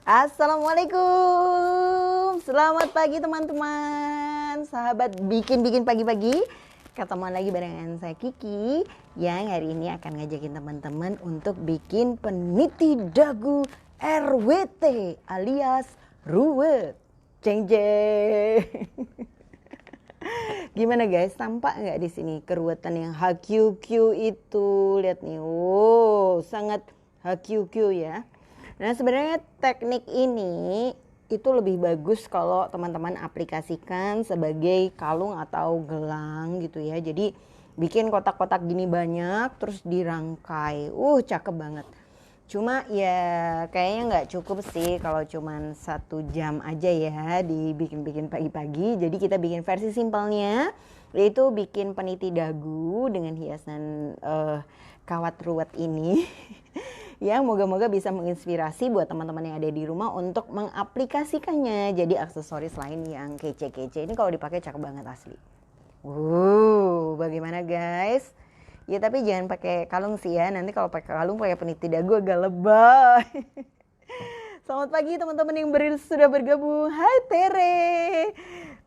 Assalamualaikum, selamat pagi teman-teman, sahabat bikin-bikin pagi-pagi. Ketemu lagi barengan saya Kiki, yang hari ini akan ngajakin teman-teman untuk bikin peniti dagu RWT alias ruwet. Jeng jeng. Gimana guys, tampak nggak di sini keruwetan yang HQQ itu? Lihat nih, wow, sangat HQQ ya. Nah sebenarnya teknik ini itu lebih bagus kalau teman-teman aplikasikan sebagai kalung atau gelang gitu ya. Jadi bikin kotak-kotak gini banyak terus dirangkai. Cakep banget. Cuma ya kayaknya nggak cukup sih kalau cuman 1 jam aja ya dibikin-bikin pagi-pagi. Jadi kita bikin versi simpelnya, yaitu bikin peniti dagu dengan hiasan kawat ruwet ini. Yang moga-moga bisa menginspirasi buat teman-teman yang ada di rumah untuk mengaplikasikannya jadi aksesoris lain yang kece-kece. Ini kalau dipakai cakep banget asli. Bagaimana guys? Ya tapi jangan pakai kalung sih ya. Nanti kalau pakai kalung pakai peniti dagu agak lebay. Selamat pagi teman-teman yang sudah bergabung. Hai Tere.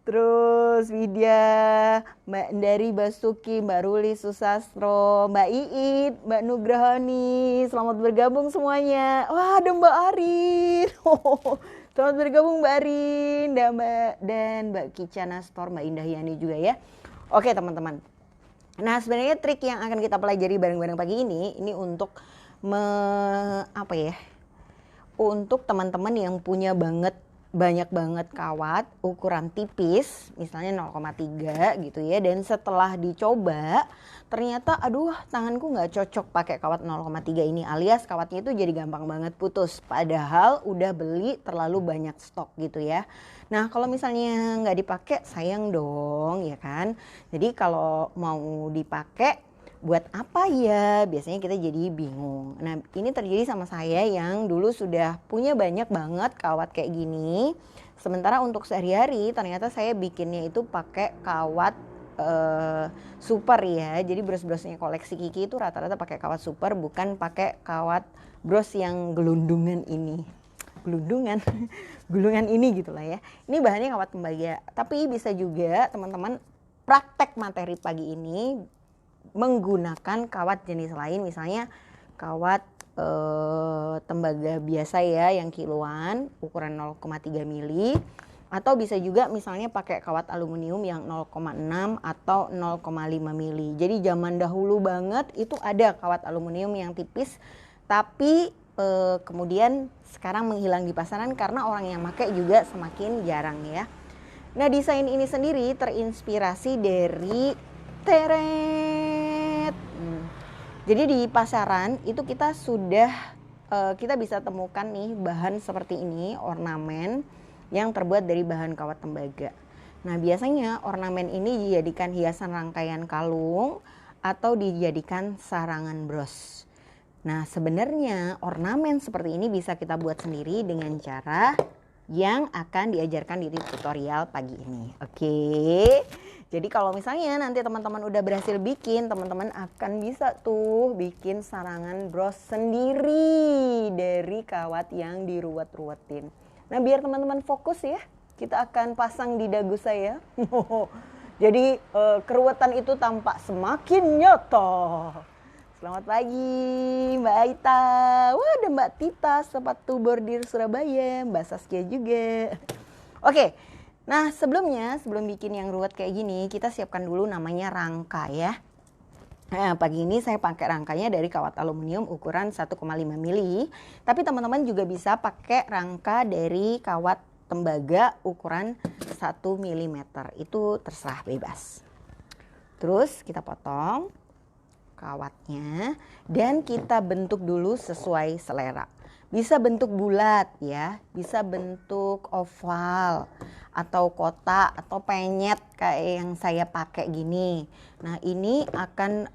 Terus Widya, Mbak Dari Basuki, Mbak Ruli Susastro, Mbak Iit, Mbak Nugrahani, selamat bergabung semuanya. Wah ada Mbak Arin. Selamat bergabung Mbak Arin dan Mbak Kicana Store, Mbak Indah Yani juga ya. Oke teman-teman. Nah sebenarnya trik yang akan kita pelajari bareng-bareng pagi ini untuk untuk teman-teman yang punya banyak banget kawat ukuran tipis, misalnya 0,3 gitu ya, dan setelah dicoba ternyata aduh tanganku nggak cocok pakai kawat 0,3 ini, alias kawatnya itu jadi gampang banget putus padahal udah beli terlalu banyak stok gitu ya. Nah kalau misalnya nggak dipakai sayang dong ya kan. Jadi kalau mau dipakai buat apa ya? Biasanya kita jadi bingung. Nah ini terjadi sama saya yang dulu sudah punya banyak banget kawat kayak gini. Sementara untuk sehari-hari ternyata saya bikinnya itu pakai kawat super ya. Jadi bros-brosnya koleksi Kiki itu rata-rata pakai kawat super, bukan pakai kawat bros yang gelundungan ini. Gulungan ini gitulah ya. Ini bahannya kawat tembaga. Tapi bisa juga teman-teman praktek materi pagi ini menggunakan kawat jenis lain, misalnya kawat tembaga biasa ya yang kiloan ukuran 0,3 mili, atau bisa juga misalnya pakai kawat aluminium yang 0,6 atau 0,5 mili. Jadi zaman dahulu banget itu ada kawat aluminium yang tipis, tapi kemudian sekarang menghilang di pasaran karena orang yang pakai juga semakin jarang ya. Nah desain ini sendiri terinspirasi dari teret. Jadi di pasaran itu kita sudah kita bisa temukan nih bahan seperti ini, ornamen yang terbuat dari bahan kawat tembaga. Nah biasanya ornamen ini dijadikan hiasan rangkaian kalung atau dijadikan sarangan bros. Nah sebenarnya ornamen seperti ini bisa kita buat sendiri dengan cara yang akan diajarkan di tutorial pagi ini. Oke. Jadi kalau misalnya nanti teman-teman udah berhasil bikin, teman-teman akan bisa tuh bikin sarangan bros sendiri dari kawat yang diruwet-ruwetin. Nah biar teman-teman fokus ya, kita akan pasang di dagu saya. Jadi keruwetan itu tampak semakin nyata. Selamat pagi Mbak Aita. Wah ada Mbak Tita, sepatu bordir Surabaya, Mbak Saskia juga. Oke. Nah sebelum bikin yang ruwet kayak gini, kita siapkan dulu namanya rangka ya. Nah pagi ini saya pakai rangkanya dari kawat aluminium ukuran 1,5 mili. Tapi teman-teman juga bisa pakai rangka dari kawat tembaga ukuran 1 mm. Itu terserah bebas. Terus kita potong kawatnya dan kita bentuk dulu sesuai selera. Bisa bentuk bulat ya, bisa bentuk oval atau kotak atau penyet kayak yang saya pakai gini. Nah ini akan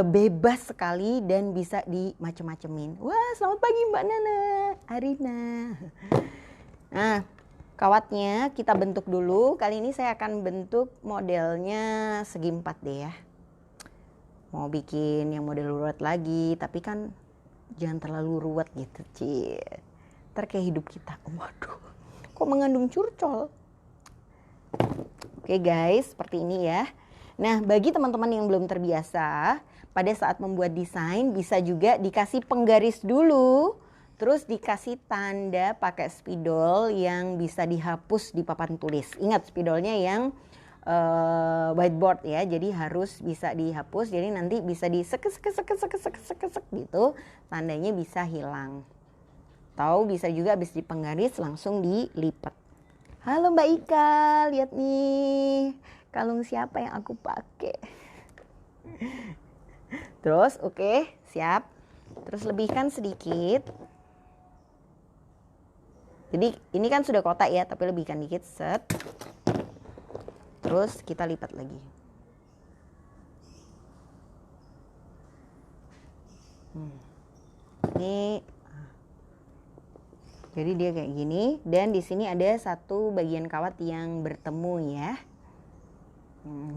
bebas sekali dan bisa dimacem-macemin. Wah selamat pagi Mbak Nana, Arina. Nah kawatnya kita bentuk dulu. Kali ini saya akan bentuk modelnya segi 4 deh ya. Mau bikin yang model urat lagi, tapi kan jangan terlalu ruwet gitu, cie. Ntar kayak hidup kita, waduh, kok mengandung curcol. Oke guys, seperti ini ya. Nah, bagi teman-teman yang belum terbiasa, pada saat membuat desain bisa juga dikasih penggaris dulu, terus dikasih tanda pakai spidol yang bisa dihapus di papan tulis. Ingat spidolnya yang whiteboard ya, jadi harus bisa dihapus, jadi nanti bisa disek gitu, tandanya bisa hilang. Tahu bisa juga habis dipenggaris langsung dilipat. Halo Mbak Ika, lihat nih kalung siapa yang aku pakai. Terus oke, siap. Terus lebihkan sedikit. Jadi ini kan sudah kotak ya, tapi lebihkan dikit, set. Terus kita lipat lagi. Ini, jadi dia kayak gini, dan di sini ada satu bagian kawat yang bertemu ya,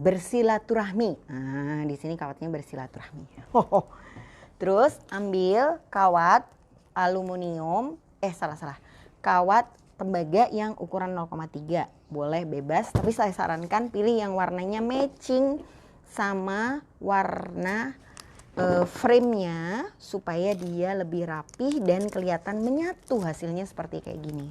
bersilaturahmi. Nah, di sini kawatnya bersilaturahmi. Terus ambil kawat aluminium, kawat tembaga yang ukuran 0,3. Boleh bebas, tapi saya sarankan pilih yang warnanya matching sama warna frame-nya supaya dia lebih rapih dan kelihatan menyatu hasilnya seperti kayak gini.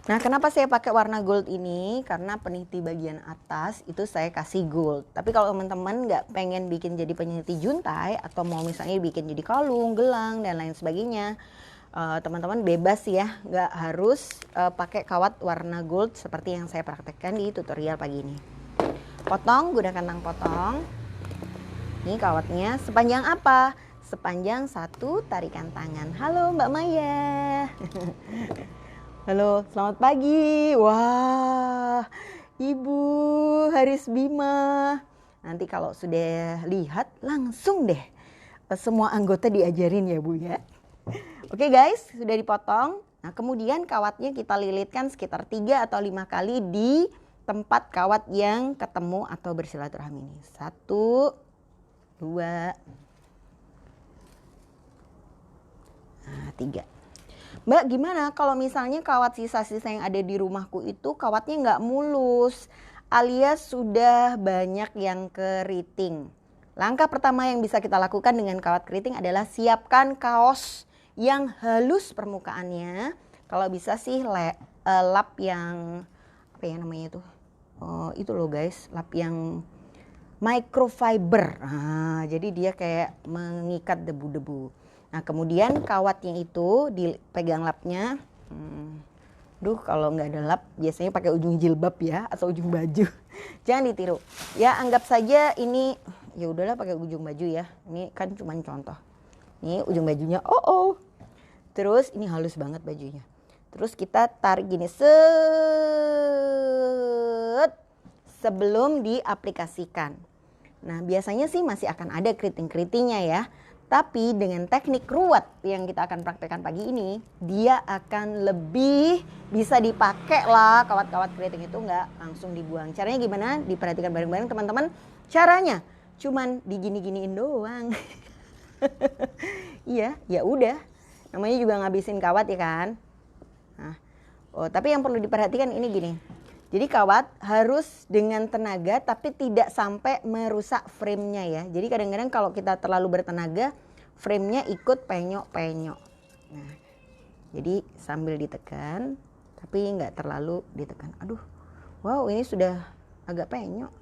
Nah, kenapa saya pakai warna gold ini? Karena peniti bagian atas itu saya kasih gold. Tapi kalau teman-teman nggak pengen bikin jadi peniti juntai atau mau misalnya bikin jadi kalung, gelang, dan lain sebagainya, teman-teman bebas ya, nggak harus pakai kawat warna gold seperti yang saya praktekkan di tutorial pagi ini. Potong, gunakan tang potong. Ini kawatnya sepanjang apa? Sepanjang satu tarikan tangan. Halo Mbak Maya. Halo, selamat pagi. Wah, Ibu Haris Bima. Nanti kalau sudah lihat langsung deh semua anggota diajarin ya Bu ya. Oke guys, sudah dipotong. Nah, kemudian kawatnya kita lilitkan sekitar 3 atau 5 kali di tempat kawat yang ketemu atau bersilaturahmi ini. 1, 2, 3. Mbak, gimana kalau misalnya kawat sisa-sisa yang ada di rumahku itu kawatnya nggak mulus, alias sudah banyak yang keriting. Langkah pertama yang bisa kita lakukan dengan kawat keriting adalah siapkan kaos yang halus permukaannya. Kalau bisa sih lap yang apa ya namanya itu? Itu loh guys, lap yang microfiber. Nah, jadi dia kayak mengikat debu-debu. Nah, kemudian kawatnya itu dipegang lapnya. Kalau nggak ada lap biasanya pakai ujung jilbab ya atau ujung baju. Jangan ditiru. Ya anggap saja ini, ya udahlah pakai ujung baju ya. Ini kan cuma contoh. Ini ujung bajunya. Terus ini halus banget bajunya. Terus kita tarik gini sebelum diaplikasikan. Nah, biasanya sih masih akan ada keriting-keritingnya ya. Tapi dengan teknik ruwet yang kita akan praktekkan pagi ini, dia akan lebih bisa dipakai lah. Kawat-kawat keriting itu nggak langsung dibuang. Caranya gimana? Diperhatikan bareng-bareng teman-teman. Caranya cuman digini-giniin doang. Iya, ya udah. Namanya juga ngabisin kawat ya kan. Nah, tapi yang perlu diperhatikan ini gini. Jadi kawat harus dengan tenaga tapi tidak sampai merusak frame-nya ya. Jadi kadang-kadang kalau kita terlalu bertenaga, frame-nya ikut penyok-penyok. Nah, jadi sambil ditekan tapi nggak terlalu ditekan. Aduh, wow ini sudah agak penyok.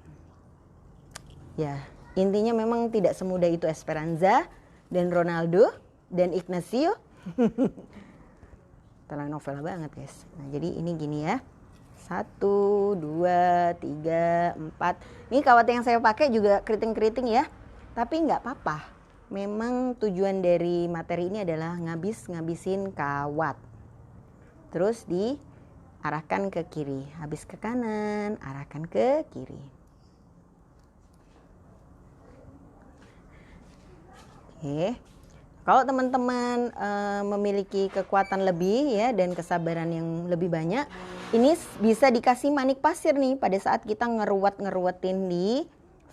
Ya, intinya memang tidak semudah itu Esperanza dan Ronaldo dan Ignacio. Telenovela banget guys. Nah, jadi ini gini ya. 1, 2, 3, 4. Ini kawat yang saya pakai juga keriting-keriting ya. Tapi nggak apa-apa. Memang tujuan dari materi ini adalah ngabisin kawat. Terus diarahkan ke kiri. Habis ke kanan, arahkan ke kiri. Oke. Kalau teman-teman memiliki kekuatan lebih ya dan kesabaran yang lebih banyak, ini bisa dikasih manik pasir nih pada saat kita ngeruwetin di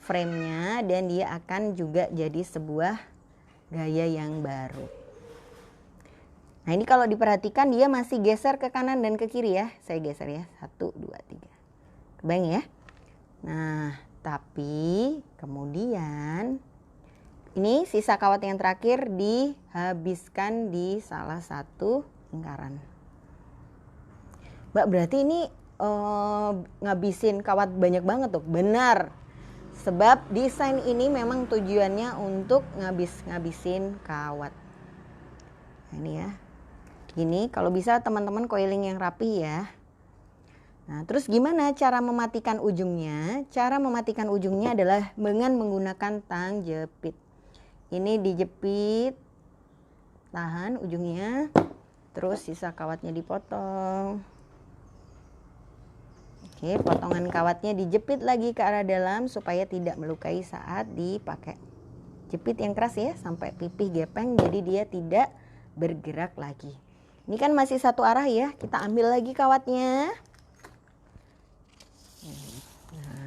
frame-nya dan dia akan juga jadi sebuah gaya yang baru. Nah ini kalau diperhatikan dia masih geser ke kanan dan ke kiri ya. Saya geser ya, 1, 2, 3. Kebayang ya? Nah tapi kemudian ini sisa kawat yang terakhir dihabiskan di salah satu lingkaran. Mbak berarti ini ngabisin kawat banyak banget tuh. Benar. Sebab desain ini memang tujuannya untuk ngabisin kawat. Nah, ini ya. Gini, kalau bisa teman-teman coiling yang rapi ya. Nah, terus gimana cara mematikan ujungnya? Cara mematikan ujungnya adalah dengan menggunakan tang jepit. Ini dijepit, tahan ujungnya, terus sisa kawatnya dipotong. Oke, potongan kawatnya dijepit lagi ke arah dalam supaya tidak melukai saat dipakai. Jepit yang keras ya, sampai pipih gepeng jadi dia tidak bergerak lagi. Ini kan masih satu arah ya, kita ambil lagi kawatnya. Nah,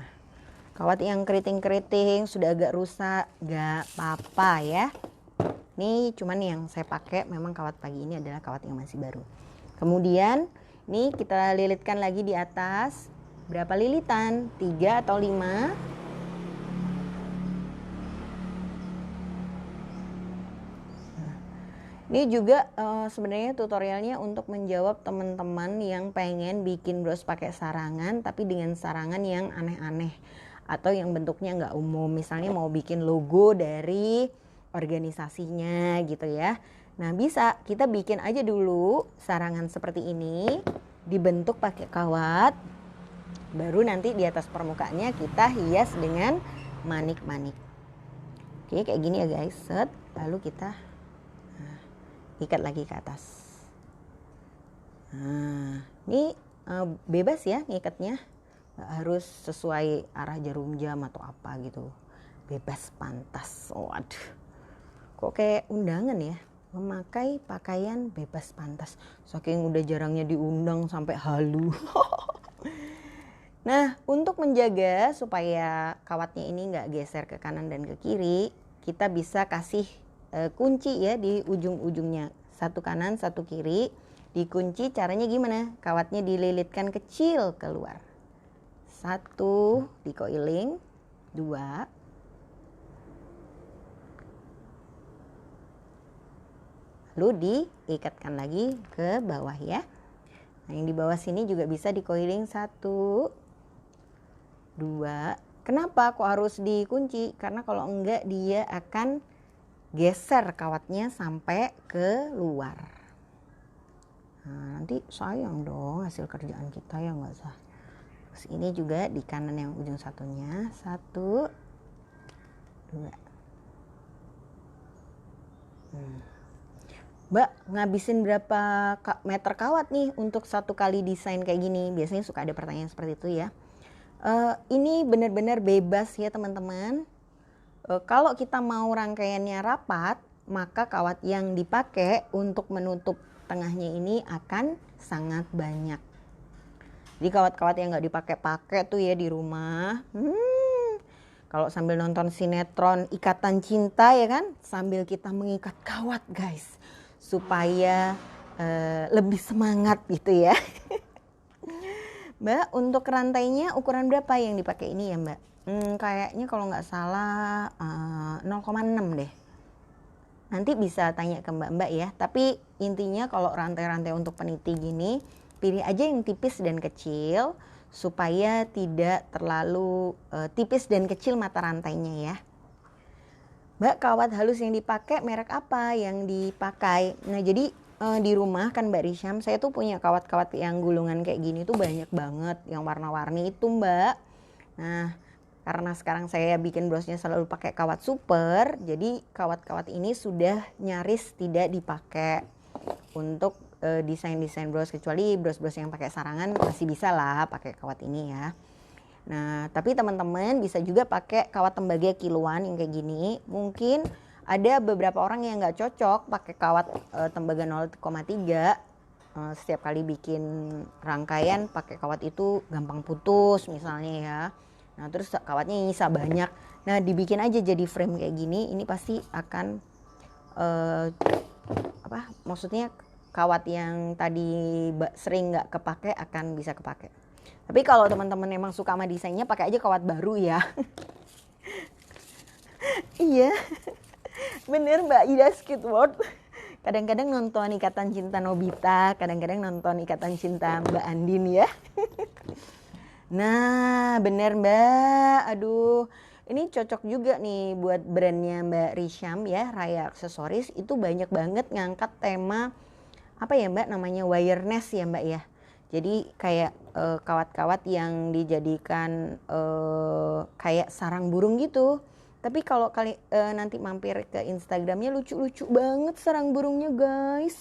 kawat yang keriting-keriting sudah agak rusak, gak apa-apa ya. Ini cuman yang saya pakai memang kawat pagi ini adalah kawat yang masih baru. Kemudian ini kita lilitkan lagi di atas. Berapa lilitan? 3 atau 5? Nah, ini juga sebenarnya tutorialnya untuk menjawab teman-teman yang pengen bikin bros pakai sarangan tapi dengan sarangan yang aneh-aneh atau yang bentuknya nggak umum. Misalnya mau bikin logo dari organisasinya gitu ya. Nah bisa kita bikin aja dulu sarangan seperti ini dibentuk pakai kawat. Baru nanti di atas permukaannya kita hias dengan manik-manik. Oke kayak gini ya guys. Set. Lalu kita ikat lagi ke atas. Nah ini bebas ya ngikatnya. Nggak harus sesuai arah jarum jam atau apa gitu. Bebas pantas. Waduh. Kok kayak undangan ya. Memakai pakaian bebas pantas. Saking udah jarangnya diundang sampai halu. Nah, untuk menjaga supaya kawatnya ini nggak geser ke kanan dan ke kiri, kita bisa kasih kunci ya di ujung-ujungnya. Satu kanan, satu kiri. Dikunci caranya gimana? Kawatnya dililitkan kecil keluar. 1, dikoiling. 2. Lalu diikatkan lagi ke bawah ya. Nah, yang di bawah sini juga bisa dikoiling 1, 2. Kenapa kok harus dikunci? Karena kalau enggak dia akan geser kawatnya sampai ke luar. Nah, nanti sayang dong hasil kerjaan kita ya nggak sah. Terus ini juga di kanan yang ujung satunya. 1, 2. Mbak ngabisin berapa meter kawat nih untuk satu kali desain kayak gini? Biasanya suka ada pertanyaan seperti itu ya. Ini benar-benar bebas ya teman-teman. Kalau kita mau rangkaiannya rapat, maka kawat yang dipakai untuk menutup tengahnya ini akan sangat banyak. Jadi kawat-kawat yang nggak dipakai-pakai tuh ya di rumah. Kalau sambil nonton sinetron Ikatan Cinta ya kan, sambil kita mengikat kawat guys, supaya lebih semangat gitu ya. Mbak, untuk rantainya ukuran berapa yang dipakai ini ya Mbak? Kayaknya kalau nggak salah 0,6 deh. Nanti bisa tanya ke Mbak-Mbak ya. Tapi intinya kalau rantai-rantai untuk peniti gini, pilih aja yang tipis dan kecil supaya tidak terlalu tipis dan kecil mata rantainya ya. Mbak, kawat halus yang dipakai merek apa yang dipakai? Nah jadi di rumah kan Mbak Risham, saya tuh punya kawat-kawat yang gulungan kayak gini tuh banyak banget yang warna-warni itu Mbak. Nah karena sekarang saya bikin brosnya selalu pakai kawat super, jadi kawat-kawat ini sudah nyaris tidak dipakai untuk desain-desain bros, kecuali bros-bros yang pakai sarangan masih bisa lah pakai kawat ini ya. Nah tapi teman-teman bisa juga pakai kawat tembaga kiloan yang kayak gini. Mungkin ada beberapa orang yang nggak cocok pakai kawat tembaga 0,3. Setiap kali bikin rangkaian pakai kawat itu gampang putus misalnya ya. Nah terus kawatnya nyisa banyak. Nah dibikin aja jadi frame kayak gini, ini pasti akan maksudnya kawat yang tadi sering nggak kepake akan bisa kepake. Tapi kalau teman-teman emang suka sama desainnya, pakai aja kawat baru ya. Iya, bener Mbak Ida Skidward. Kadang-kadang nonton Ikatan Cinta Nobita, kadang-kadang nonton Ikatan Cinta Mbak Andin ya. Nah, bener Mbak. Aduh, ini cocok juga nih buat brandnya Mbak Risham ya, Raya Aksesoris. Itu banyak banget ngangkat tema apa ya Mbak, namanya wireless ya Mbak ya. Jadi kayak kawat-kawat yang dijadikan kayak sarang burung gitu. Tapi kalau nanti mampir ke Instagramnya, lucu-lucu banget sarang burungnya guys.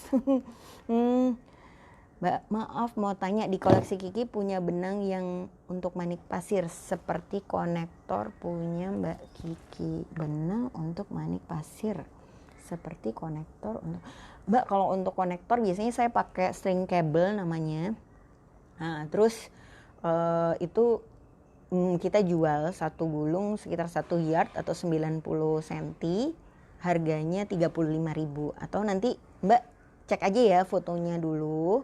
Mbak, maaf mau tanya, di koleksi Kiki punya benang yang untuk manik pasir seperti konektor punya Mbak Kiki. Benang untuk manik pasir seperti konektor untuk Mbak, kalau untuk konektor biasanya saya pakai string cable namanya. Nah, terus itu kita jual satu gulung sekitar 1 yard atau 90 cm, harganya 35.000. Atau nanti Mbak cek aja ya fotonya dulu,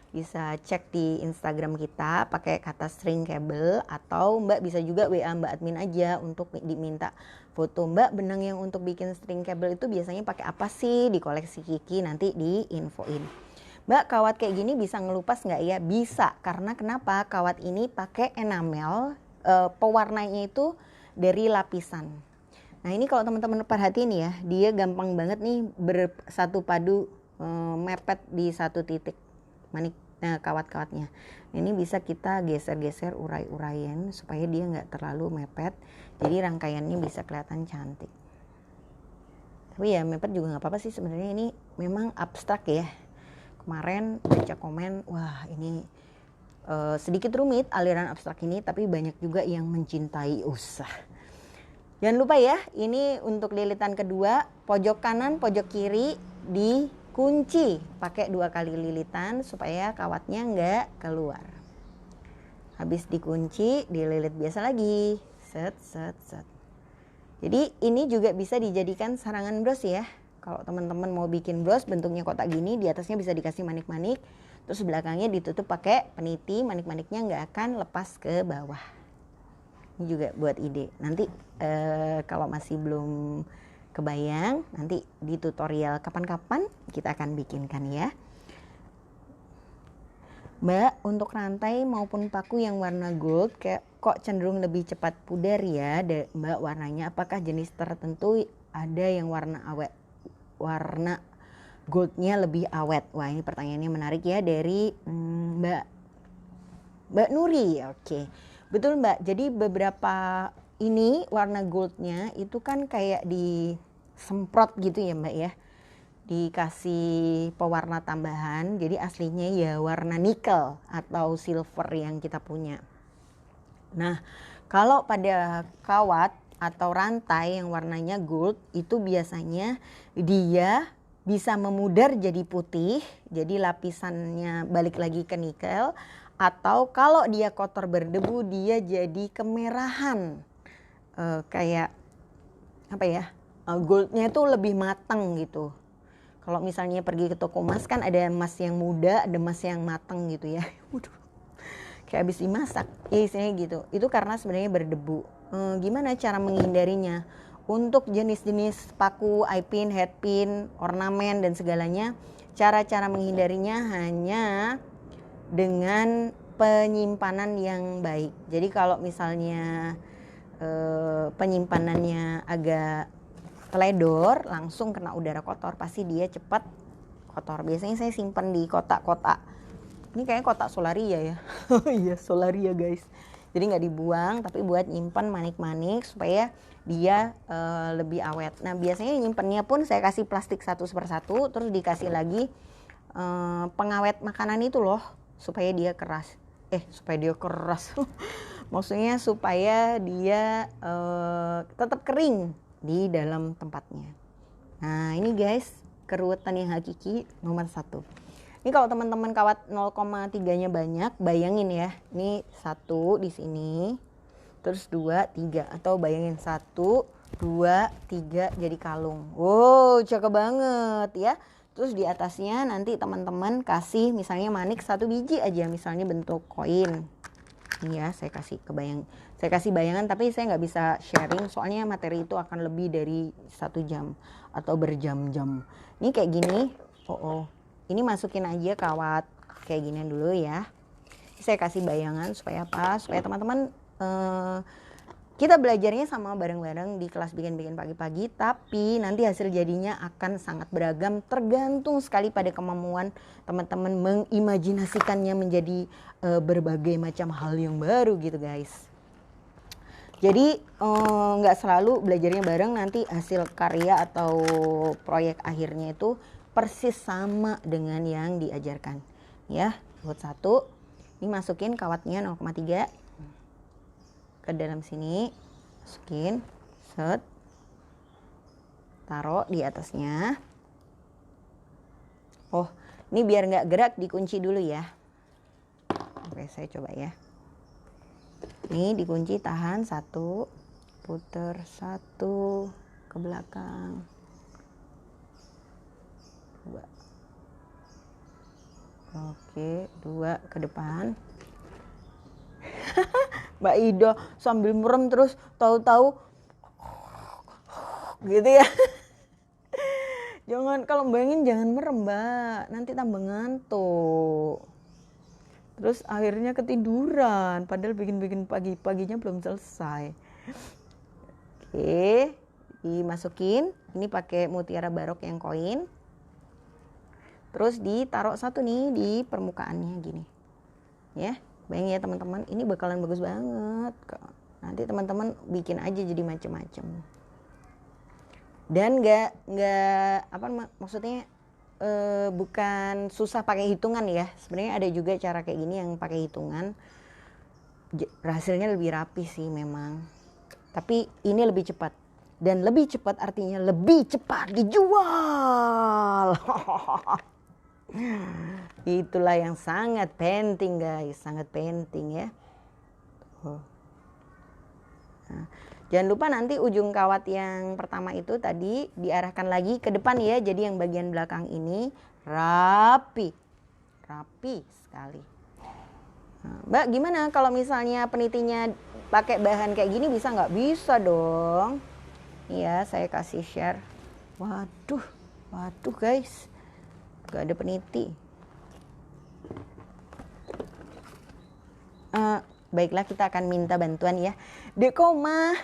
bisa cek di Instagram kita pakai kata string cable, atau Mbak bisa juga WA Mbak admin aja untuk diminta foto. Mbak, benang yang untuk bikin string cable itu biasanya pakai apa sih di koleksi Kiki, nanti diinfoin. Mbak, kawat kayak gini bisa ngelupas nggak ya? Bisa, karena kenapa? Kawat ini pakai enamel, pewarnanya itu dari lapisan. Nah ini kalau teman-teman perhatiin ya, dia gampang banget nih bersatu padu, mepet di satu titik manik kawat-kawatnya. Ini bisa kita geser-geser urai-uraian supaya dia nggak terlalu mepet, jadi rangkaiannya bisa kelihatan cantik. Tapi ya mepet juga nggak apa-apa sih sebenarnya, ini memang abstrak ya. Kemarin baca komen, wah ini sedikit rumit aliran abstrak ini, tapi banyak juga yang mencintai usah. Jangan lupa ya, ini untuk lilitan kedua, pojok kanan, pojok kiri dikunci pakai 2 kali lilitan supaya kawatnya nggak keluar. Habis dikunci, dililit biasa lagi, set set set. Jadi ini juga bisa dijadikan sarangan bros ya. Kalau teman-teman mau bikin bros bentuknya kotak gini, di atasnya bisa dikasih manik-manik, terus belakangnya ditutup pakai peniti, manik-maniknya nggak akan lepas ke bawah. Ini juga buat ide. Nanti kalau masih belum kebayang, nanti di tutorial kapan-kapan kita akan bikinkan ya. Mbak, untuk rantai maupun paku yang warna gold kok cenderung lebih cepat pudar ya Mbak warnanya? Apakah jenis tertentu ada yang warna goldnya lebih awet? Wah ini pertanyaannya menarik ya dari Mbak Nuri. Oke, betul Mbak. Jadi beberapa ini warna goldnya itu kan kayak disemprot gitu ya Mbak ya, dikasih pewarna tambahan. Jadi aslinya ya warna nikel atau silver yang kita punya. Nah kalau pada kawat atau rantai yang warnanya gold itu biasanya dia bisa memudar jadi putih, jadi lapisannya balik lagi ke nikel. Atau kalau dia kotor berdebu dia jadi kemerahan, kayak apa ya, goldnya itu lebih matang gitu. Kalau misalnya pergi ke toko emas kan ada emas yang muda, ada emas yang matang gitu ya. Waduh, kayak habis dimasak, ya isinya gitu. Itu karena sebenarnya berdebu. Gimana cara menghindarinya? Untuk jenis-jenis paku, eye pin, head pin, ornamen dan segalanya, cara-cara menghindarinya hanya dengan penyimpanan yang baik. Jadi kalau misalnya penyimpanannya agak teledor, langsung kena udara kotor, pasti dia cepat kotor. Biasanya saya simpan di kotak-kotak. Ini kayaknya kotak solaria ya. Iya solaria guys. Jadi nggak dibuang, tapi buat nyimpan manik-manik supaya dia lebih awet. Nah biasanya nyimpannya pun saya kasih plastik 1/1, terus dikasih lagi pengawet makanan itu loh, supaya dia keras. Maksudnya supaya dia tetap kering di dalam tempatnya. Nah ini guys, keruwetan yang hakiki nomor 1. Ini kalau teman-teman kawat 0,3 nya banyak, bayangin ya, ini 1 di sini, terus 2, 3, atau bayangin 1, 2, 3 jadi kalung. Wow, cakep banget ya. Terus di atasnya nanti teman-teman kasih misalnya manik 1 biji aja, misalnya bentuk koin. Ini ya, saya kasih bayangan, tapi saya nggak bisa sharing soalnya materi itu akan lebih dari 1 jam atau berjam-jam. Ini kayak gini. Ini masukin aja kawat kayak gini dulu ya. Saya kasih bayangan supaya apa? Supaya teman-teman kita belajarnya sama bareng-bareng di kelas bikin-bikin pagi-pagi, tapi nanti hasil jadinya akan sangat beragam, tergantung sekali pada kemampuan teman-teman mengimajinasikannya menjadi berbagai macam hal yang baru gitu guys. Jadi nggak selalu belajarnya bareng, nanti hasil karya atau proyek akhirnya itu persis sama dengan yang diajarkan ya. Buat 1, ini masukin kawatnya 0,3 ke dalam sini, masukin, set, taruh di atasnya. Ini biar nggak gerak dikunci dulu ya. Oke, saya coba ya. Ini dikunci, tahan, 1, puter 1 ke belakang, 2, oke, 2 ke depan. Mbak Ida sambil merem terus tahu-tahu gitu ya. Jangan, kalau bayangin jangan merem Mbak, nanti tambah ngantuk. Terus akhirnya ketiduran padahal bikin-bikin paginya belum selesai. Oke, dimasukin. Ini pakai mutiara barok yang koin. Terus ditaruh 1 nih di permukaannya gini. Ya, bayangin ya teman-teman, ini bakalan bagus banget. Nanti teman-teman bikin aja jadi macam-macam. Dan maksudnya bukan susah pakai hitungan ya. Sebenarnya ada juga cara kayak gini yang pakai hitungan. Hasilnya lebih rapi sih memang. Tapi ini lebih cepat. Dan lebih cepat artinya lebih cepat dijual. Itulah yang sangat penting guys, sangat penting ya. Nah, jangan lupa nanti ujung kawat yang pertama itu tadi diarahkan lagi ke depan ya. Jadi yang bagian belakang ini rapi sekali. Nah, Mbak, gimana kalau misalnya penitinya pakai bahan kayak gini, bisa nggak? Bisa dong. Iya, saya kasih share. Waduh guys, gak ada peniti. Baiklah, kita akan minta bantuan ya. Dek Koma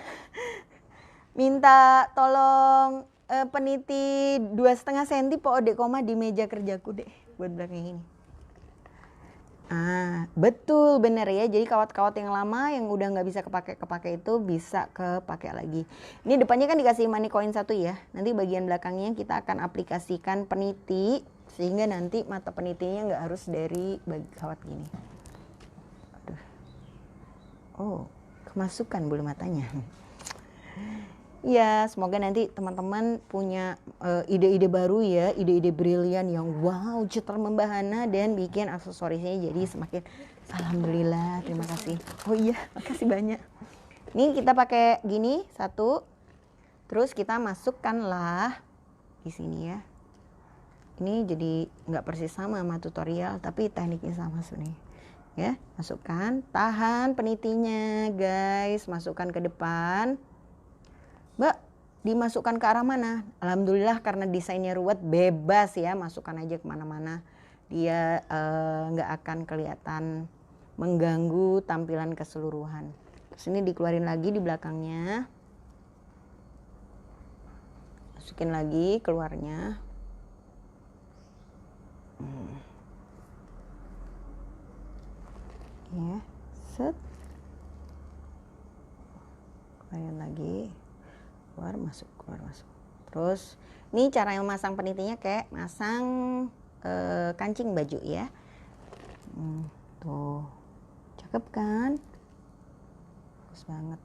minta tolong peniti 2,5 cm po Dek Koma di meja kerjaku dek, buat belakang ini. Betul, bener ya. Jadi kawat-kawat yang lama yang udah nggak bisa kepake itu bisa kepake lagi. Ini depannya kan dikasih money coin 1 ya. Nanti bagian belakangnya kita akan aplikasikan peniti, sehingga nanti mata penitinya nggak harus dari kawat gini. Kemasukan bulu matanya. Ya, semoga nanti teman-teman punya ide-ide baru ya, ide-ide brilian yang wow, cetar membahana dan bikin aksesorisnya jadi semakin, alhamdulillah, terima kasih. Oh iya, makasih banyak. Ini kita pakai gini 1, terus kita masukkanlah di sini ya. Ini jadi nggak persis sama tutorial, tapi tekniknya sama sebenarnya. Ya, masukkan, tahan penitinya guys, masukkan ke depan. Mbak, dimasukkan ke arah mana? Alhamdulillah karena desainnya ruwet, bebas ya, masukkan aja kemana-mana. Dia nggak akan kelihatan mengganggu tampilan keseluruhan. Terus ini dikeluarin lagi di belakangnya. Masukin lagi keluarnya. Ya, set. Keluarin lagi. Keluar masuk. Terus ini cara memasang penitinya kayak masang kancing baju ya. Tuh, cakep kan? Bagus banget.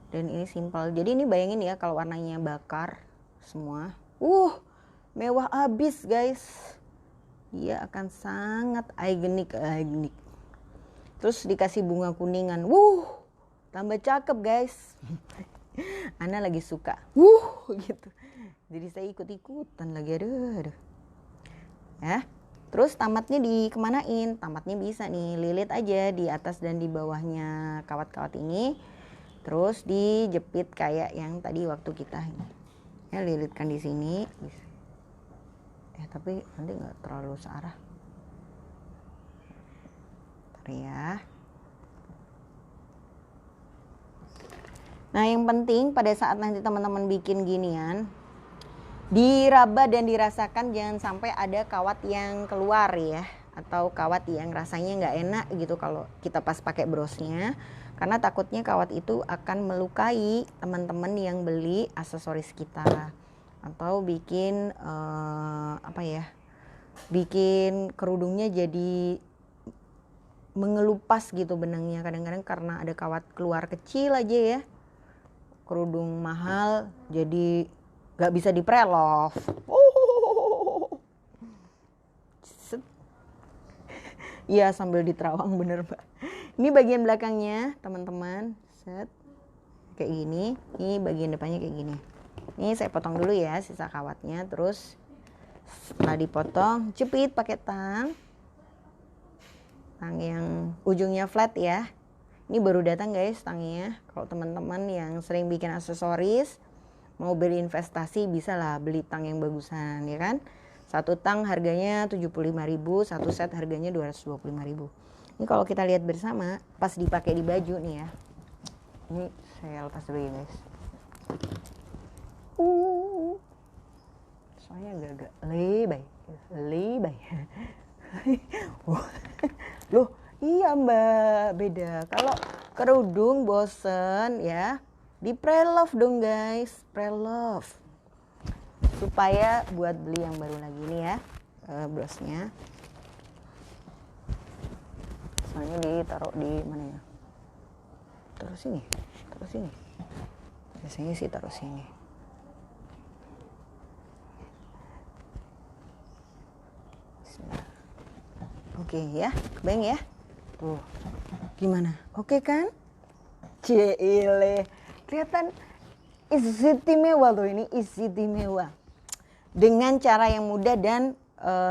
Dan ini simpel. Jadi ini bayangin ya kalau warnanya bakar semua. Mewah abis guys. Dia akan sangat ikonik. Terus dikasih bunga kuningan. tambah cakep guys. Ana lagi suka gitu, jadi saya ikut-ikutan lagi. Aduh. Ya, terus tamatnya dikemanain? Tamatnya bisa nih lilit aja di atas dan di bawahnya kawat-kawat ini, terus dijepit kayak yang tadi waktu kita ini. Ya, lilitkan di sini. Tapi nanti nggak terlalu searah. Bentar ya. Nah, yang penting pada saat nanti teman-teman bikin ginian, diraba dan dirasakan jangan sampai ada kawat yang keluar ya, atau kawat yang rasanya nggak enak gitu kalau kita pas pakai brosnya, karena takutnya kawat itu akan melukai teman-teman yang beli aksesoris kita, atau bikin bikin kerudungnya jadi mengelupas gitu benangnya. Kadang-kadang karena ada kawat keluar kecil aja ya, kerudung mahal jadi gak bisa di pre-love. Iya, sambil diterawang bener Mbak. Ini bagian belakangnya teman-teman, set kayak gini. Ini bagian depannya kayak gini. Ini saya potong dulu ya sisa kawatnya. Terus setelah dipotong, jepit pakai tang yang ujungnya flat ya. Ini baru datang guys tangnya. Kalau teman-teman yang sering bikin aksesoris, mau berinvestasi, bisa lah beli tang yang bagusan ya kan. Satu tang harganya 75.000, satu set harganya 225.000. Ini kalau kita lihat bersama pas dipakai di baju nih ya. Ini saya lepas dulu ya guys. Soalnya agak-agak lebay. Loh, iya Mbak, beda. Kalau kerudung bosen ya, di pre-love dong guys, pre-love. Supaya buat beli yang baru lagi nih ya, brosnya. Soalnya ditaruh di mana ya? Taruh sini. Biasanya sih taruh sini. Oke ya, kebayang ya. Tuh, gimana? Oke kan? Cile, kelihatan istimewa tuh ini, istimewa. Dengan cara yang mudah dan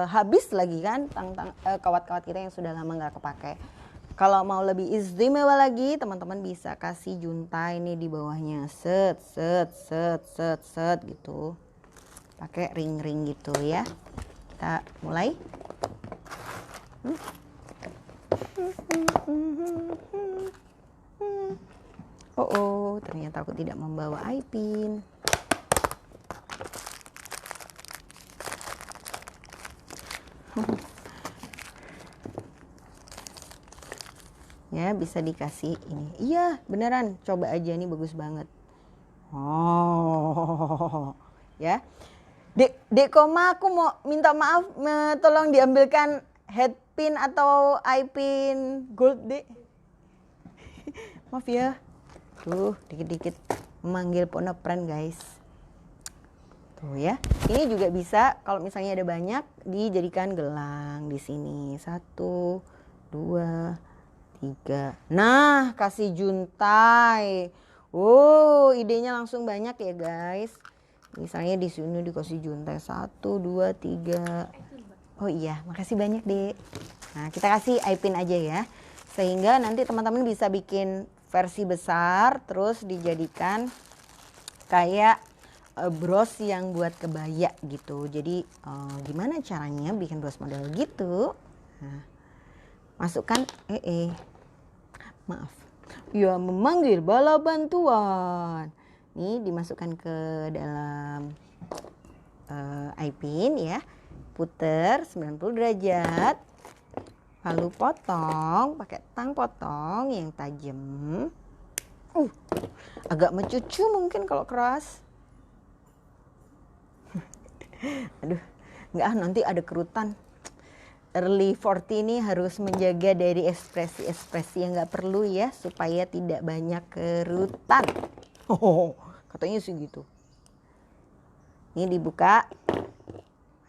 habis lagi kan kawat-kawat kita yang sudah lama nggak kepake. Kalau mau lebih istimewa lagi, teman-teman bisa kasih juntai nih di bawahnya, set gitu. Pakai ring-ring gitu ya. Kita mulai. Ternyata aku tidak membawa eye pin. Ya, bisa dikasih ini. Iya, beneran. Coba aja, nih bagus banget. Ya. Dek Koma, aku mau minta maaf, tolong diambilkan head pin atau eye pin gold, Dek. Maaf ya. Tuh, dikit-dikit memanggil ponepren, guys. Tuh ya. Ini juga bisa kalau misalnya ada banyak dijadikan gelang di sini. 1, 2, 3. Nah, kasih juntai. Idenya langsung banyak ya, guys. Misalnya di sini dikasih juntai 1, 2, 3. Oh iya, makasih banyak Dek. Nah, kita kasih eye pin aja ya. Sehingga nanti teman-teman bisa bikin versi besar terus dijadikan kayak bros yang buat kebaya gitu. Jadi gimana caranya bikin bros model gitu? Nah, masukkan maaf. Ya, memanggil bala bantuan. Ini dimasukkan ke dalam eye pin ya. Puter 90 derajat. Lalu potong pakai tang potong yang tajam. Agak mencucu mungkin kalau keras. Aduh, enggak, nanti ada kerutan. Early 40 ini harus menjaga dari ekspresi-ekspresi yang nggak perlu ya, supaya tidak banyak kerutan. Katanya sih gitu. Ini dibuka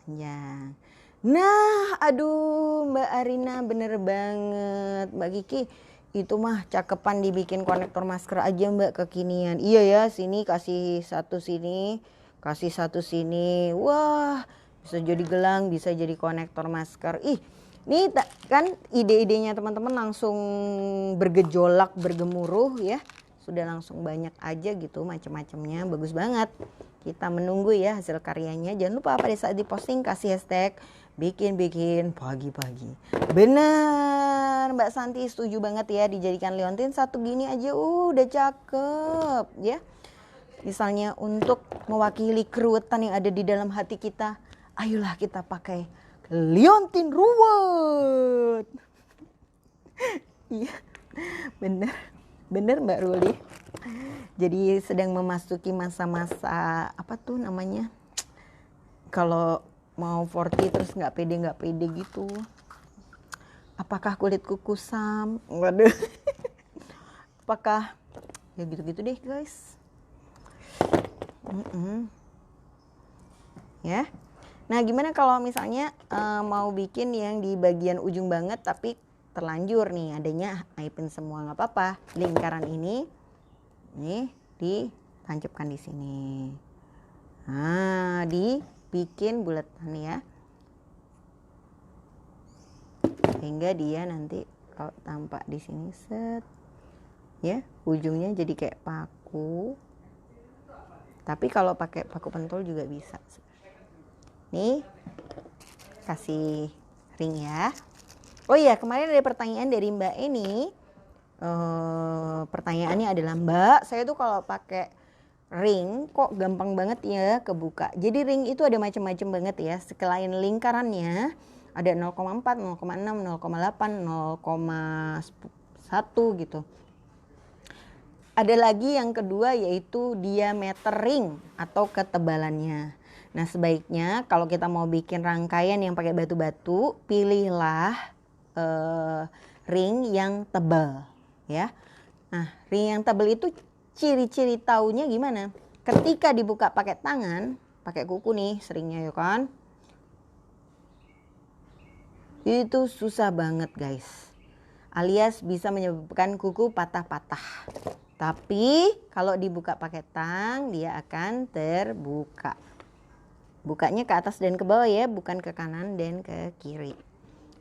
panjang. Nah, aduh Mbak Arina bener banget. Mbak Kiki, itu mah cakepan dibikin konektor masker aja Mbak, kekinian. Iya ya, sini kasih satu sini, kasih satu sini. Wah, bisa jadi gelang, bisa jadi konektor masker. Ih, ini kan ide-idenya teman-teman langsung bergejolak, bergemuruh ya. Sudah langsung banyak aja gitu macam-macamnya, bagus banget. Kita menunggu ya hasil karyanya. Jangan lupa pada saat diposting kasih hashtag bikin pagi-pagi. Bener Mbak Santi, setuju banget ya, dijadikan liontin satu gini aja udah cakep ya. Misalnya untuk mewakili keruwetan yang ada di dalam hati kita, ayolah kita pakai liontin ruwet. Iya bener Mbak Ruli. Jadi sedang memasuki masa-masa apa tuh namanya, kalau mau 40 terus nggak pede gitu. Apakah kulitku kusam? Waduh. Apakah ya gitu-gitu deh guys. Ya. Nah gimana kalau misalnya mau bikin yang di bagian ujung banget tapi terlanjur nih, adanya naipin semua nggak apa-apa. Lingkaran ini nih ditancapkan di sini. Nah dibikin bulatan ya, sehingga dia nanti kalau tampak di sini set ya, ujungnya jadi kayak paku. Tapi kalau pakai paku pentol juga bisa. Nih kasih ring ya. Oh iya, kemarin ada pertanyaan dari Mbak Eni. Pertanyaannya adalah, Mbak, saya tuh kalau pakai ring kok gampang banget ya kebuka. Jadi ring itu ada macam-macam banget ya. Selain lingkarannya ada 0,4, 0,6, 0,8, 0,1 gitu. Ada lagi yang kedua yaitu diameter ring atau ketebalannya. Nah sebaiknya kalau kita mau bikin rangkaian yang pakai batu-batu, pilihlah ring yang tebal ya. Nah ring yang tebal itu ciri-ciri taunya gimana? Ketika dibuka pakai tangan, pakai kuku nih seringnya ya kan, itu susah banget guys, alias bisa menyebabkan kuku patah-patah. Tapi kalau dibuka pakai tang, dia akan terbuka. Bukanya ke atas dan ke bawah ya, bukan ke kanan dan ke kiri.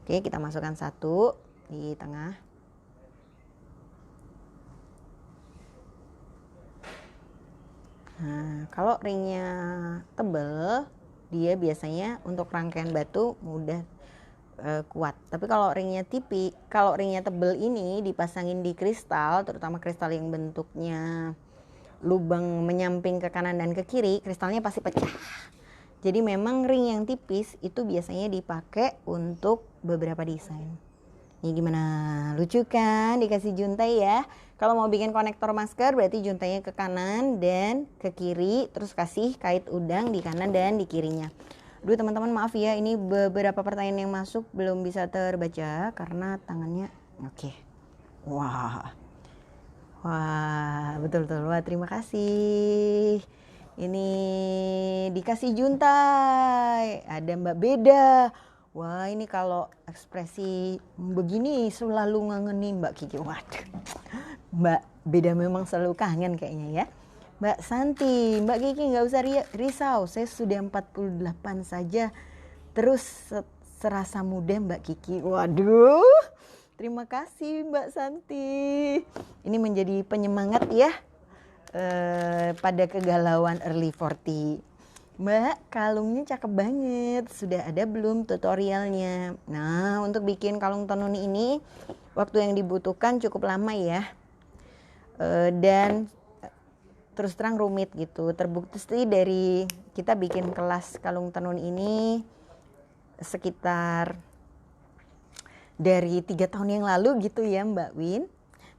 Oke, kita masukkan satu di tengah. Nah, kalau ringnya tebal, dia biasanya untuk rangkaian batu mudah kuat. Tapi kalau ringnya tebal ini dipasangin di kristal, terutama kristal yang bentuknya lubang menyamping ke kanan dan ke kiri, kristalnya pasti pecah. Jadi memang ring yang tipis itu biasanya dipakai untuk beberapa desain. Ini gimana? Lucu kan? Dikasih juntai ya. Kalau mau bikin konektor masker berarti juntainya ke kanan dan ke kiri. Terus kasih kait udang di kanan dan di kirinya. Aduh teman-teman maaf ya, ini beberapa pertanyaan yang masuk belum bisa terbaca karena tangannya oke. Wah betul-betul. Wah terima kasih. Ini dikasih juntai, ada Mbak Beda. Wah ini kalau ekspresi begini selalu ngangenin Mbak Kiki. Waduh, Mbak Beda memang selalu kangen kayaknya ya. Mbak Santi, Mbak Kiki gak usah risau, saya sudah 48 saja. Terus serasa muda Mbak Kiki. Waduh, terima kasih Mbak Santi. Ini menjadi penyemangat ya. Pada kegalauan early 40. Mbak, kalungnya cakep banget. Sudah ada belum tutorialnya? Nah, untuk bikin kalung tenun ini waktu yang dibutuhkan cukup lama ya. Dan terus terang rumit gitu. Terbukti dari kita bikin kelas kalung tenun ini sekitar dari 3 tahun yang lalu gitu ya Mbak Win.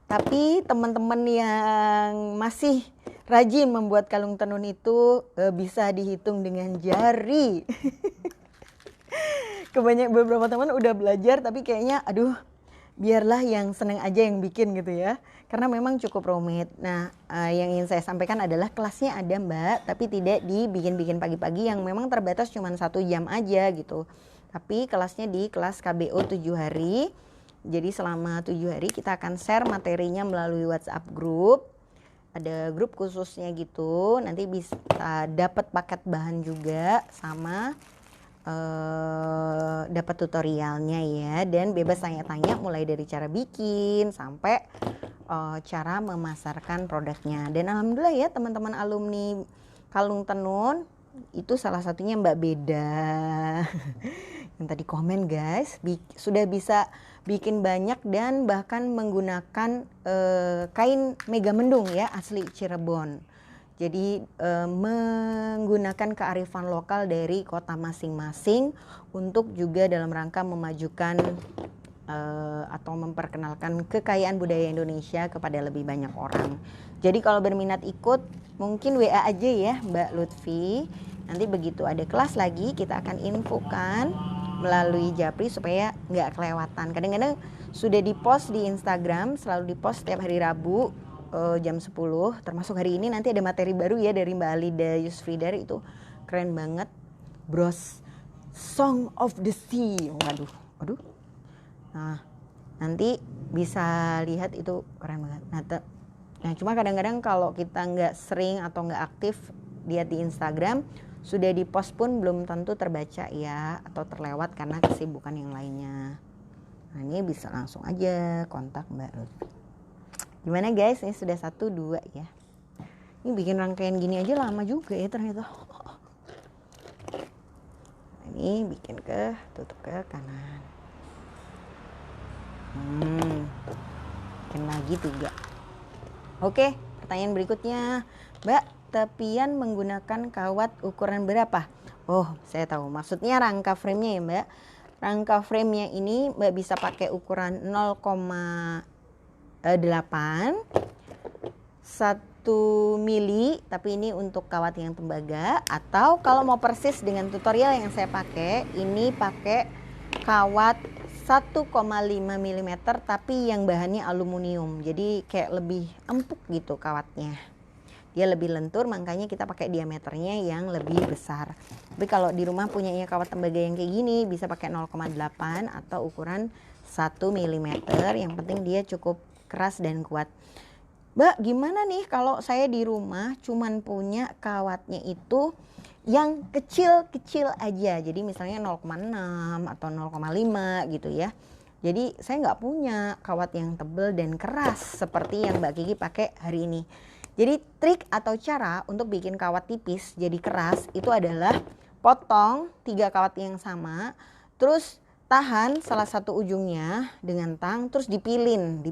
Tapi teman-teman yang masih rajin membuat kalung tenun itu bisa dihitung dengan jari. Beberapa teman udah belajar tapi kayaknya aduh biarlah yang seneng aja yang bikin gitu ya. Karena memang cukup rumit. Nah yang ingin saya sampaikan adalah kelasnya ada Mbak, tapi tidak dibikin-bikin pagi-pagi yang memang terbatas cuma 1 jam aja gitu. Tapi kelasnya di kelas KBO 7 hari. Jadi selama 7 hari kita akan share materinya melalui WhatsApp group. Ada grup khususnya gitu. Nanti bisa dapat paket bahan juga sama dapat tutorialnya ya, dan bebas tanya-tanya mulai dari cara bikin sampai cara memasarkan produknya. Dan alhamdulillah ya teman-teman alumni Kalung Tenun itu salah satunya Mbak Beda yang tadi komen guys, sudah bisa bikin banyak dan bahkan menggunakan kain Mega Mendung ya, asli Cirebon. Jadi menggunakan kearifan lokal dari kota masing-masing untuk juga dalam rangka memajukan atau memperkenalkan kekayaan budaya Indonesia kepada lebih banyak orang. Jadi kalau berminat ikut mungkin WA aja ya Mbak Lutfi. Nanti begitu ada kelas lagi kita akan infokan melalui Japri supaya nggak kelewatan. Kadang-kadang sudah dipost di Instagram, selalu dipost setiap hari Rabu jam 10, termasuk hari ini nanti ada materi baru ya dari Mbak Alida Yusfridar, itu keren banget, Bros Song of the Sea. Waduh. Nah, nanti bisa lihat itu keren banget. Nah, cuma kadang-kadang kalau kita nggak sering atau nggak aktif lihat di Instagram, sudah dipost pun belum tentu terbaca ya, atau terlewat karena kesibukan yang lainnya. Nah, ini bisa langsung aja kontak Mbak Ruth. Gimana guys, ini sudah 1, 2 ya. Ini bikin rangkaian gini aja lama juga ya ternyata. Ini bikin tutup ke kanan. Bikin lagi 3. Oke, pertanyaan berikutnya. Mbak, tepian menggunakan kawat ukuran berapa? Oh, saya tahu. Maksudnya rangka frame-nya ya Mbak. Rangka frame-nya ini Mbak bisa pakai ukuran 0,8 1 mili, tapi ini untuk kawat yang tembaga. Atau kalau mau persis dengan tutorial yang saya pakai, ini pakai kawat 1,5 mm tapi yang bahannya aluminium. Jadi kayak lebih empuk gitu kawatnya. Dia lebih lentur, makanya kita pakai diameternya yang lebih besar. Tapi kalau di rumah punyanya kawat tembaga yang kayak gini, bisa pakai 0,8 atau ukuran 1 mm. Yang penting dia cukup keras dan kuat. Mbak, gimana nih kalau saya di rumah cuman punya kawatnya itu yang kecil-kecil aja, jadi misalnya 0,6 atau 0,5 gitu ya. Jadi saya nggak punya kawat yang tebal dan keras seperti yang Mbak Kiki pakai hari ini. Jadi trik atau cara untuk bikin kawat tipis jadi keras itu adalah potong 3 kawat yang sama, terus tahan salah satu ujungnya dengan tang, terus dipilin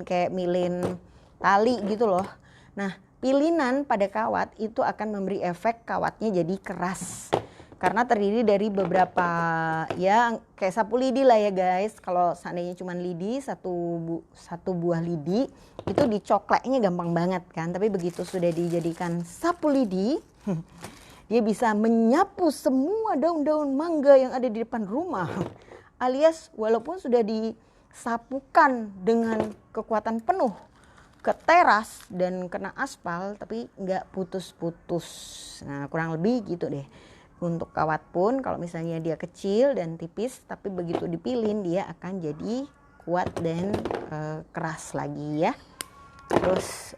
kayak milin tali gitu loh. Nah, pilinan pada kawat itu akan memberi efek kawatnya jadi keras. Karena terdiri dari beberapa ya kayak sapu lidi lah ya guys. Kalau seandainya cuma lidi, satu buah lidi itu dicokleknya gampang banget kan. Tapi begitu sudah dijadikan sapu lidi, dia bisa menyapu semua daun-daun mangga yang ada di depan rumah. Alias walaupun sudah disapukan dengan kekuatan penuh ke teras dan kena aspal, tapi nggak putus-putus. Nah, kurang lebih gitu deh. Untuk kawat pun kalau misalnya dia kecil dan tipis, tapi begitu dipilin dia akan jadi kuat dan keras lagi ya. Terus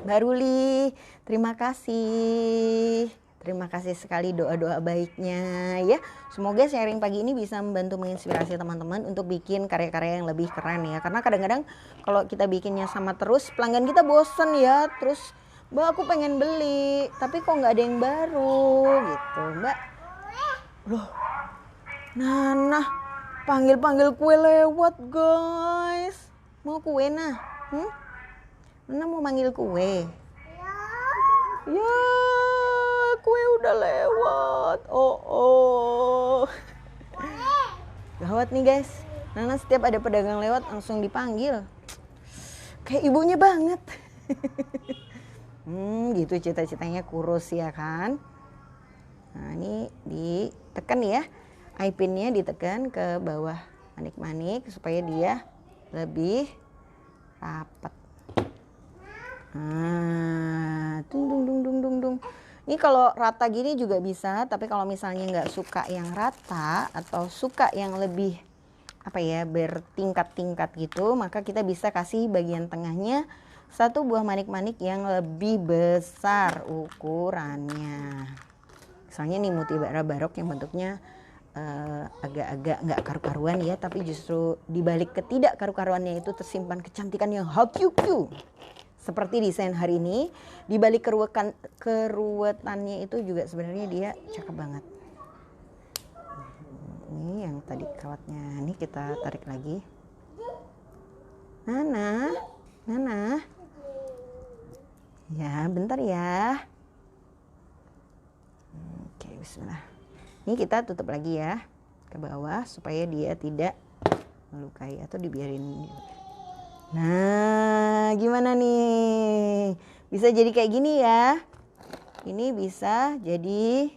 Mbak Ruli, terima kasih sekali doa-doa baiknya ya. Semoga sharing pagi ini bisa membantu menginspirasi teman-teman untuk bikin karya-karya yang lebih keren ya. Karena kadang-kadang kalau kita bikinnya sama terus, pelanggan kita bosen ya. Terus Mbak, aku pengen beli tapi kok nggak ada yang baru gitu Mbak. Loh, Nana panggil kue lewat guys. Mau kue nah? Nana mau manggil kue? Ya, kue udah lewat. Oh. Gawat nih guys. Nana setiap ada pedagang lewat langsung dipanggil. Kayak ibunya banget. Gitu cita-citanya kurus ya kan. Nah, ini ditekan ya. Eye pinnya ditekan ke bawah manik-manik supaya dia lebih rapat. Nah, dung. Ini kalau rata gini juga bisa, tapi kalau misalnya nggak suka yang rata atau suka yang lebih apa ya, bertingkat-tingkat gitu, maka kita bisa kasih bagian tengahnya satu buah manik-manik yang lebih besar ukurannya. Misalnya nih mutiara barok yang bentuknya agak-agak nggak karu-karuan ya, tapi justru dibalik ketidak karu-karuannya itu tersimpan kecantikan yang hakyukyu. Seperti desain hari ini, dibalik keruwetannya itu juga sebenarnya dia cakep banget. Ini yang tadi kawatnya, ini kita tarik lagi. Nana, ya bentar ya. Oke, bismillah. Ini kita tutup lagi ya ke bawah supaya dia tidak melukai atau dibiarin. Nah, gimana nih? Bisa jadi kayak gini ya. Ini bisa jadi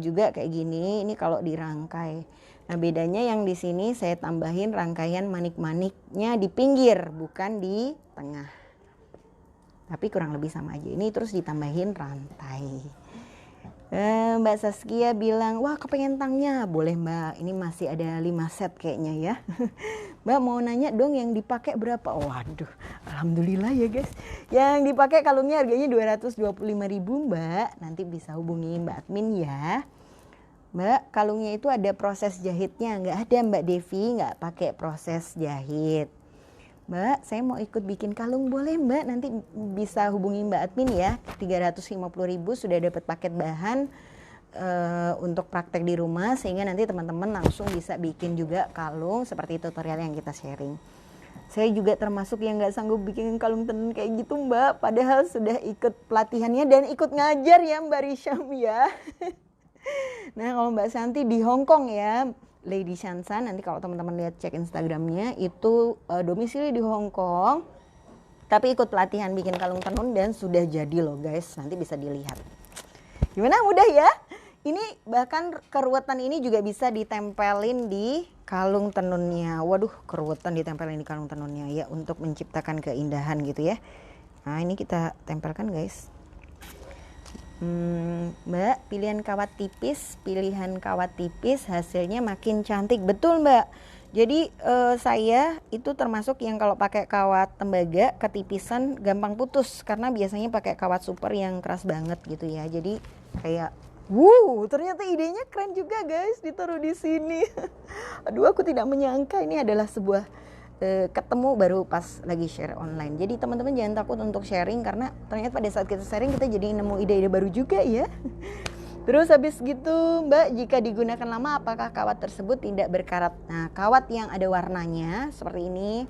juga kayak gini. Ini kalau dirangkai. Nah, bedanya yang di sini saya tambahin rangkaian manik-maniknya di pinggir, bukan di tengah. Tapi kurang lebih sama aja. Ini terus ditambahin rantai. Mbak Saskia bilang, wah kepengen tangnya. Boleh Mbak, ini masih ada 5 set kayaknya ya. Mbak mau nanya dong yang dipakai berapa? Waduh, alhamdulillah ya guys. Yang dipakai kalungnya harganya 225.000 Mbak. Nanti bisa hubungi Mbak admin ya. Mbak, kalungnya itu ada proses jahitnya. Nggak ada Mbak Devi, nggak pakai proses jahit. Mbak, saya mau ikut bikin kalung, boleh Mbak? Nanti bisa hubungi Mbak admin ya. 350.000 sudah dapat paket bahan untuk praktek di rumah, sehingga nanti teman-teman langsung bisa bikin juga kalung seperti tutorial yang kita sharing. Saya juga termasuk yang nggak sanggup bikin kalung tenun kayak gitu Mbak, padahal sudah ikut pelatihannya dan ikut ngajar ya Mbak Risham ya. Nah kalau Mbak Santi di Hong Kong ya, Lady Shansan, nanti kalau teman-teman lihat cek Instagramnya itu domisili di Hong Kong, tapi ikut pelatihan bikin kalung tenun dan sudah jadi loh guys, nanti bisa dilihat. Gimana, mudah ya? Ini bahkan keruwetan ini juga bisa ditempelin di kalung tenunnya. Waduh, keruwetan ditempelin di kalung tenunnya ya, untuk menciptakan keindahan gitu ya. Nah ini kita tempelkan guys. Mbak, pilihan kawat tipis hasilnya makin cantik. Betul Mbak. Jadi saya itu termasuk yang kalau pakai kawat tembaga ketipisan gampang putus, karena biasanya pakai kawat super yang keras banget gitu ya. Jadi kayak ternyata idenya keren juga guys, ditaruh di sini. Aduh, aku tidak menyangka ini adalah sebuah ketemu baru pas lagi share online. Jadi teman-teman jangan takut untuk sharing, karena ternyata pada saat kita sharing kita jadi nemu ide-ide baru juga ya. Terus habis gitu Mbak, jika digunakan lama apakah kawat tersebut tidak berkarat? Nah, kawat yang ada warnanya seperti ini,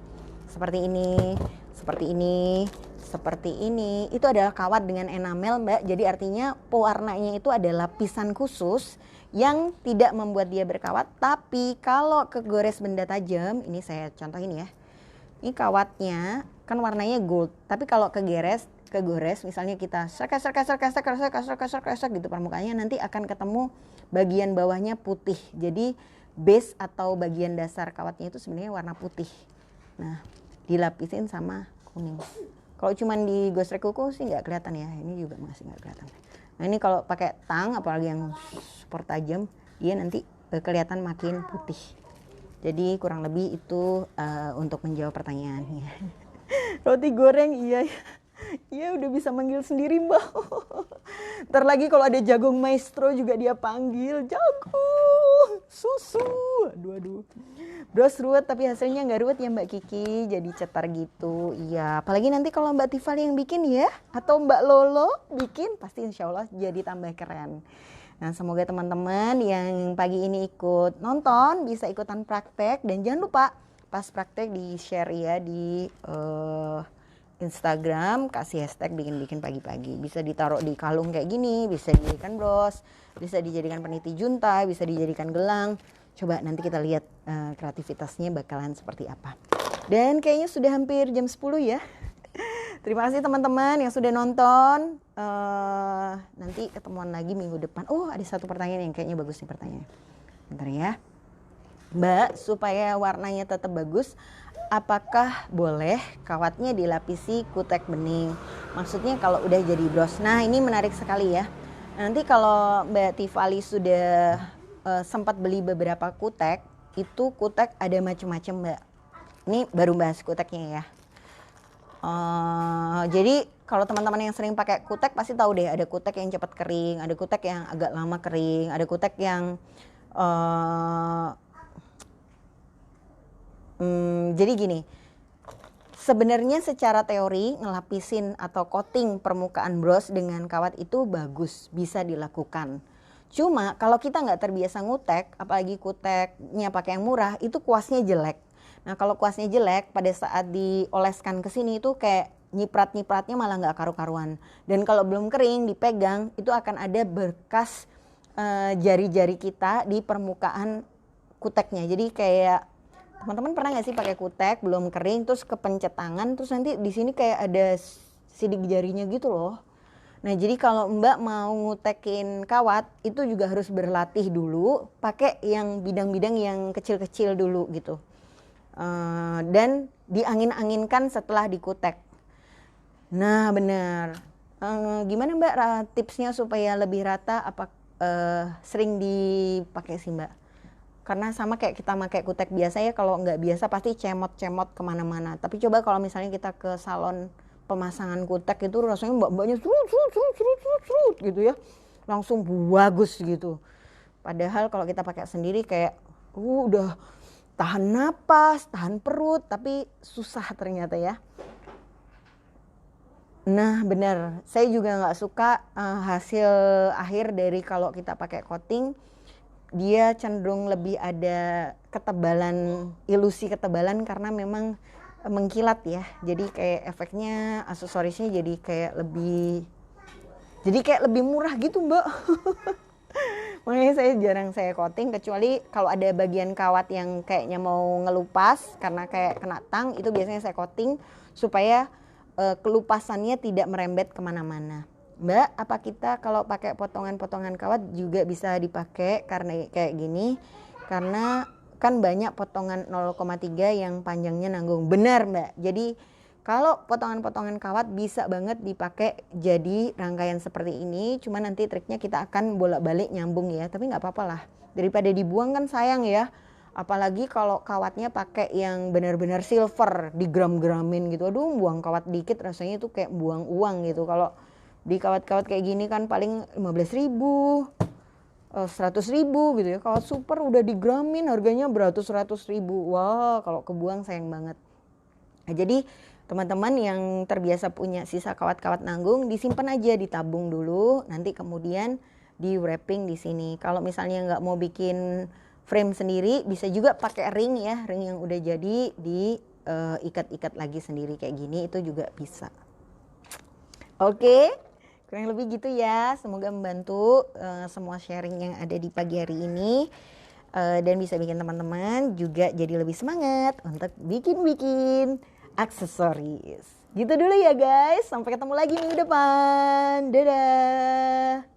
seperti ini, itu adalah kawat dengan enamel Mbak. Jadi artinya pewarnanya itu ada lapisan khusus yang tidak membuat dia berkawat. Tapi kalau kegores benda tajam, ini saya contohin ya. Ini kawatnya kan warnanya gold, tapi kalau kegores misalnya kita serkas gitu permukaannya, nanti akan ketemu bagian bawahnya putih. Jadi base atau bagian dasar kawatnya itu sebenarnya warna putih. Nah, dilapisin sama kuning. Kalau cuman digosrek kuku sih nggak kelihatan ya. Ini juga masih nggak kelihatan. Nah ini kalau pakai tang, apalagi yang super tajam, dia nanti kelihatan makin putih. Jadi kurang lebih itu untuk menjawab pertanyaannya. Roti goreng, iya udah bisa manggil sendiri Mbak. Ntar lagi kalau ada jagung maestro juga dia panggil, jagung, susu. Aduh. Bros ruwet tapi hasilnya nggak ruwet ya Mbak Kiki, jadi cetar gitu. Iya, apalagi nanti kalau Mbak Tifali yang bikin ya, atau Mbak Lolo bikin, pasti insya Allah jadi tambah keren. Nah semoga teman-teman yang pagi ini ikut nonton bisa ikutan praktek, dan jangan lupa pas praktek di share ya di Instagram, kasih hashtag bikin-bikin pagi-pagi. Bisa ditaruh di kalung kayak gini, bisa dijadikan bros, bisa dijadikan peniti junta, bisa dijadikan gelang. Coba nanti kita lihat kreativitasnya bakalan seperti apa. Dan kayaknya sudah hampir jam 10 ya. Terima kasih teman-teman yang sudah nonton. Nanti ketemuan lagi minggu depan. Oh, ada satu pertanyaan yang kayaknya bagus nih pertanyaannya. Bentar ya. Mbak, supaya warnanya tetap bagus, apakah boleh kawatnya dilapisi kutek bening? Maksudnya kalau udah jadi bros. Nah, ini menarik sekali ya. Nanti kalau Mbak Tifali sudah sempat beli beberapa kutek, itu kutek ada macam-macam Mbak. Ini baru bahas kuteknya ya. Jadi kalau teman-teman yang sering pakai kutek pasti tahu deh, ada kutek yang cepat kering, ada kutek yang agak lama kering, ada kutek yang jadi gini, sebenarnya secara teori ngelapisin atau coating permukaan bros dengan kawat itu bagus, bisa dilakukan. Cuma kalau kita nggak terbiasa ngutek, apalagi kuteknya pakai yang murah, itu kuasnya jelek. Nah kalau kuasnya jelek, pada saat dioleskan ke sini itu kayak nyiprat-nyipratnya malah nggak karu-karuan. Dan kalau belum kering, dipegang, itu akan ada bekas jari-jari kita di permukaan kuteknya. Jadi kayak teman-teman pernah nggak sih pakai kutek belum kering terus kepencet tangan terus nanti di sini kayak ada sidik jarinya gitu loh. Nah jadi kalau Mbak mau ngutekin kawat itu juga harus berlatih dulu pakai yang bidang-bidang yang kecil-kecil dulu gitu. Dan diangin-anginkan setelah dikutek. Nah benar. Gimana Mbak tipsnya supaya lebih rata? Apa sering dipakai sih Mbak? Karena sama kayak kita pakai kutek biasa ya, kalau nggak biasa pasti cemot-cemot kemana-mana. Tapi coba kalau misalnya kita ke salon pemasangan kutek itu rasanya mbak-mbaknya serut gitu ya, langsung bagus gitu. Padahal kalau kita pakai sendiri kayak udah tahan napas, tahan perut, tapi susah ternyata ya. Nah benar, saya juga nggak suka hasil akhir dari kalau kita pakai coating. Dia cenderung lebih ada ketebalan, ilusi ketebalan karena memang mengkilat ya. Jadi kayak efeknya aksesorisnya jadi kayak lebih murah gitu Mbak. Makanya saya coating kecuali kalau ada bagian kawat yang kayaknya mau ngelupas karena kayak kena tang, itu biasanya saya coating supaya kelupasannya tidak merembet kemana-mana. Mbak, apa kita kalau pakai potongan-potongan kawat juga bisa dipakai karena kayak gini? Karena kan banyak potongan 0,3 yang panjangnya nanggung. Benar Mbak, jadi kalau potongan-potongan kawat bisa banget dipakai jadi rangkaian seperti ini. Cuma nanti triknya kita akan bolak-balik nyambung ya, tapi nggak apa-apa lah. Daripada dibuang kan sayang ya. Apalagi kalau kawatnya pakai yang benar-benar silver, digram-gramin gitu. Aduh, buang kawat dikit rasanya tuh kayak buang uang gitu. Kalau di kawat-kawat kayak gini kan paling 15.000, 100.000 gitu ya. Kawat super udah digramin harganya beratus-ratus ribu. Wah, kalau kebuang sayang banget. Nah, jadi teman-teman yang terbiasa punya sisa kawat-kawat nanggung disimpan aja, ditabung dulu, nanti kemudian di wrapping di sini. Kalau misalnya nggak mau bikin frame sendiri, bisa juga pakai ring ya, ring yang udah jadi di ikat-ikat lagi sendiri kayak gini, itu juga bisa. Oke, kurang lebih gitu ya. Semoga membantu semua sharing yang ada di pagi hari ini. Dan bisa bikin teman-teman juga jadi lebih semangat untuk bikin-bikin aksesoris. Gitu dulu ya guys, sampai ketemu lagi minggu depan. Dadah.